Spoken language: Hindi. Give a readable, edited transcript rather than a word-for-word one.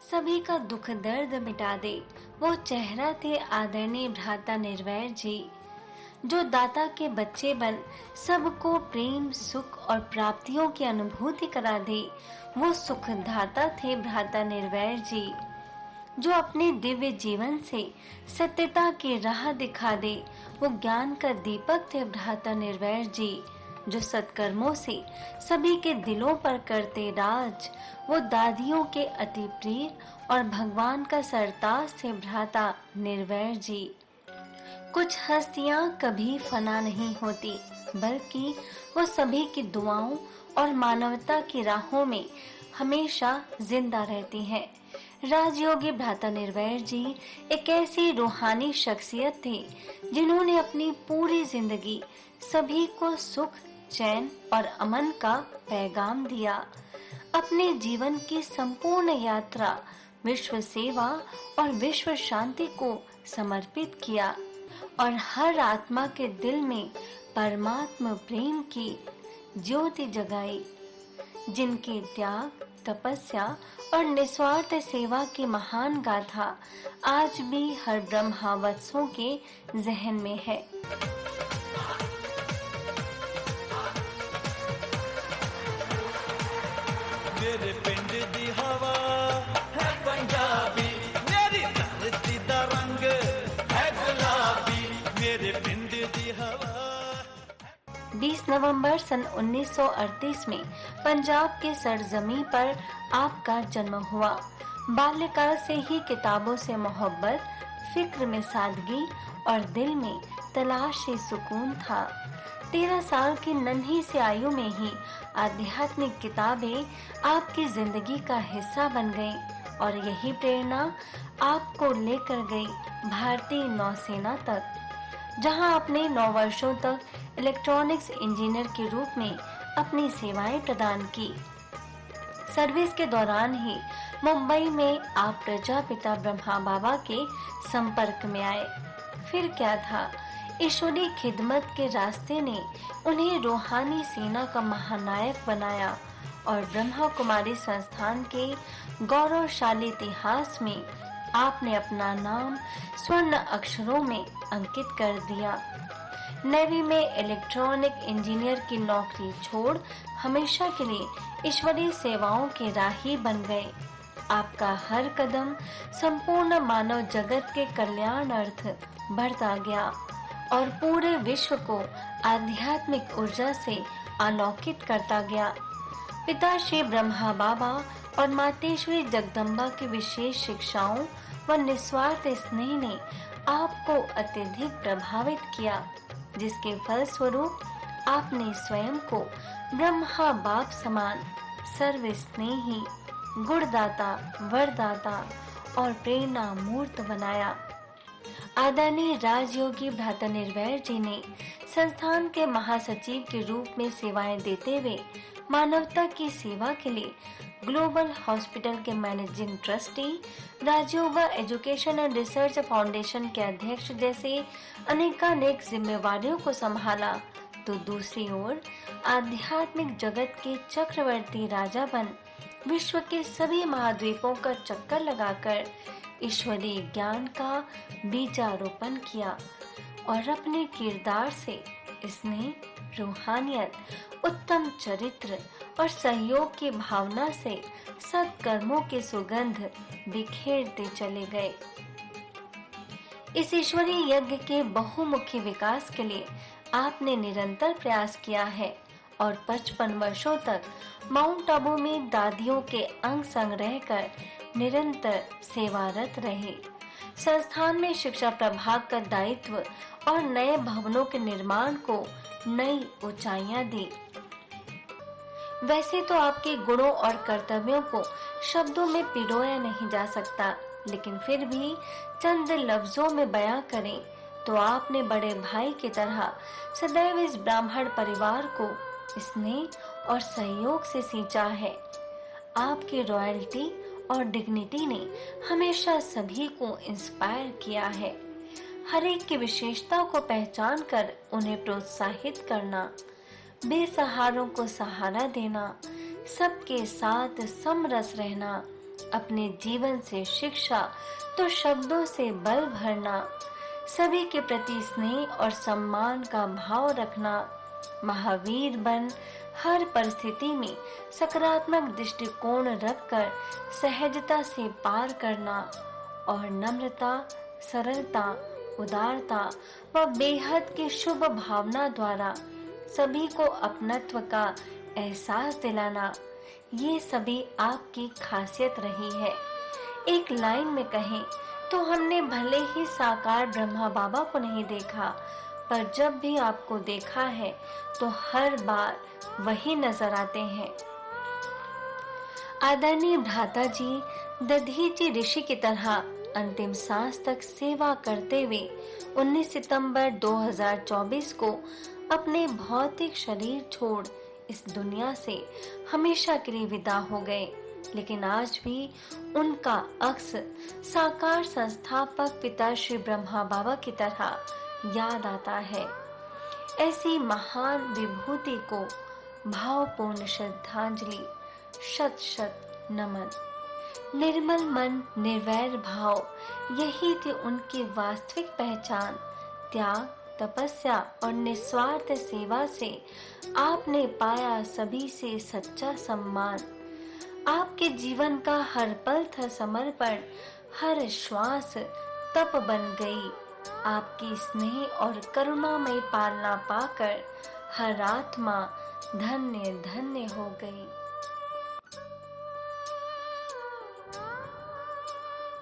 सभी का दुख दर्द मिटा दे, वो चेहरा थे आदरणीय भ्राता निर्वैर जी, जो दाता के बच्चे बन सबको प्रेम, सुख और प्राप्तियों की अनुभूति करा दे। वो सुखदाता थे भ्राता निर्वैर जी, जो अपने दिव्य जीवन से सत्यता की राह दिखा दे। वो ज्ञान का दीपक थे भ्राता निर्वैर जी, जो सत्कर्मों से सभी के दिलों पर करते राज। वो दादियों के अति प्रिय और भगवान का सरताज थे भ्राता निर्वैर जी। कुछ हस्तियां कभी फना नहीं होती, बल्कि वो सभी की दुआओं और मानवता की राहों में हमेशा जिंदा रहती हैं। राजयोगी भ्राता निर्वैर जी एक ऐसी रूहानी शख्सियत थे जिन्होंने अपनी पूरी जिंदगी सभी को सुख, चैन और अमन का पैगाम दिया। अपने जीवन की संपूर्ण यात्रा विश्व सेवा और विश्व शांति को समर्पित किया और हर आत्मा के दिल में परमात्मा प्रेम की ज्योति जगाई। जिनके त्याग, तपस्या और निस्वार्थ सेवा की महान गाथा आज भी हर ब्रह्मावत्सों के जहन में है। मेरे पिंड दी हवा है पंजाबी, मेरी धरती दा रंग है गुलाबी, मेरे पिंड दी हवा। 20 नवंबर सन 1938 में पंजाब के सरजमी पर आपका जन्म हुआ। बाल्यकाल से ही किताबों से मोहब्बत, फिक्र में सादगी और दिल में तलाश से सुकून था। 13 साल की नन्ही सी आयु में ही आध्यात्मिक किताबें आपकी जिंदगी का हिस्सा बन गईं और यही प्रेरणा आपको लेकर गई भारतीय नौसेना तक, जहां आपने 9 वर्षों तक इलेक्ट्रॉनिक्स इंजीनियर के रूप में अपनी सेवाएं प्रदान की। सर्विस के दौरान ही मुंबई में आप प्रजापिता ब्रह्मा बाबा के संपर्क में आए। फिर क्या था, ईश्वरीय खिदमत के रास्ते ने उन्हें रूहानी सेना का महानायक बनाया और ब्रह्मा कुमारी संस्थान के गौरवशाली इतिहास में आपने अपना नाम स्वर्ण अक्षरों में अंकित कर दिया। नेवी में इलेक्ट्रॉनिक इंजीनियर की नौकरी छोड़ हमेशा के लिए ईश्वरीय सेवाओं के राही बन गए। आपका हर कदम संपूर्ण मानव जगत के कल्याण अर्थ बढ़ता गया और पूरे विश्व को आध्यात्मिक ऊर्जा से आलोकित करता गया। पिता श्री ब्रह्मा बाबा और मातेश्वरी जगदम्बा की विशेष शिक्षाओं व निस्वार्थ स्नेह ने आपको अत्यधिक प्रभावित किया, जिसके फलस्वरूप आपने स्वयं को ब्रह्मा बाप समान सर्वस्नेही, गुणदाता, वरदाता और प्रेरणा मूर्त बनाया। आदरणीय राजयोगी भ्राता निर्वैर जी ने संस्थान के महासचिव के रूप में सेवाएं देते हुए मानवता की सेवा के लिए ग्लोबल हॉस्पिटल के managing trustee, Rajyoga education and research foundation के अध्यक्ष जैसे अनेकानेक जिम्मेवारियों को संभाला, तो दूसरी ओर आध्यात्मिक जगत के चक्रवर्ती राजा बन विश्व के सभी महाद्वीपों का चक्कर लगाकर ईश्वरीय ज्ञान का बीजारोपण किया और अपने किरदार से स्नेह, रूहानियत, उत्तम चरित्र और सहयोग की भावना से सत्कर्मों की सुगंध बिखेरते चले गए। इस ईश्वरीय यज्ञ के बहुमुखी विकास के लिए आपने निरंतर प्रयास किया है और 55 वर्षों तक माउंट आबू में दादियों के अंग संग रहकर निरंतर सेवारत रहे। संस्थान में शिक्षा प्रभाग का दायित्व और नए भवनों के निर्माण को नई ऊंचाइयां दी। वैसे तो आपके गुणों और कर्तव्यों को शब्दों में पिरोया नहीं जा सकता, लेकिन फिर भी चंद लफ्जों में बयां करें तो आपने बड़े भाई की तरह सदैव इस ब्राह्मण परिवार को स्नेह और सहयोग से सींचा है। आपकी रॉयल्टी और डिग्निटी ने हमेशा सभी को इंस्पायर किया है। हर एक की विशेषता को पहचान कर उन्हें प्रोत्साहित करना, बेसहारों को सहारा देना, सबके साथ समरस रहना, अपने जीवन से शिक्षा तो शब्दों से बल भरना, सभी के प्रति स्नेह और सम्मान का भाव रखना, महावीर बन हर परिस्थिति में सकारात्मक दृष्टिकोण रखकर सहजता से पार करना और नम्रता, सरलता, उदारता व बेहद की शुभ भावना द्वारा सभी को अपनत्व का एहसास दिलाना, ये सभी आपकी खासियत रही है। एक लाइन में कहें तो हमने भले ही साकार ब्रह्मा बाबा को नहीं देखा, पर जब भी आपको देखा है तो हर बार वही नजर आते हैं। आदरणीय भ्राता जी दधीचि ऋषि की तरह अंतिम सांस तक सेवा करते हुए 19 सितंबर 2024 को अपने भौतिक शरीर छोड़ इस दुनिया से हमेशा के लिए विदा हो गए, लेकिन आज भी उनका अक्स साकार संस्थापक पिता श्री ब्रह्मा बाबा की तरह याद आता है। ऐसी महान विभूति को भावपूर्ण श्रद्धांजलि, शत शत नमन। निर्मल मन, निर्वैर भाव, यही थी उनकी वास्तविक पहचान। त्याग, तपस्या और निस्वार्थ सेवा से आपने पाया सभी से सच्चा सम्मान। आपके जीवन का हर पल था समर्पण, हर श्वास तप बन गई। आपकी स्नेह और करुणामय पालना पाकर हर आत्मा धन्य धन्य हो गई।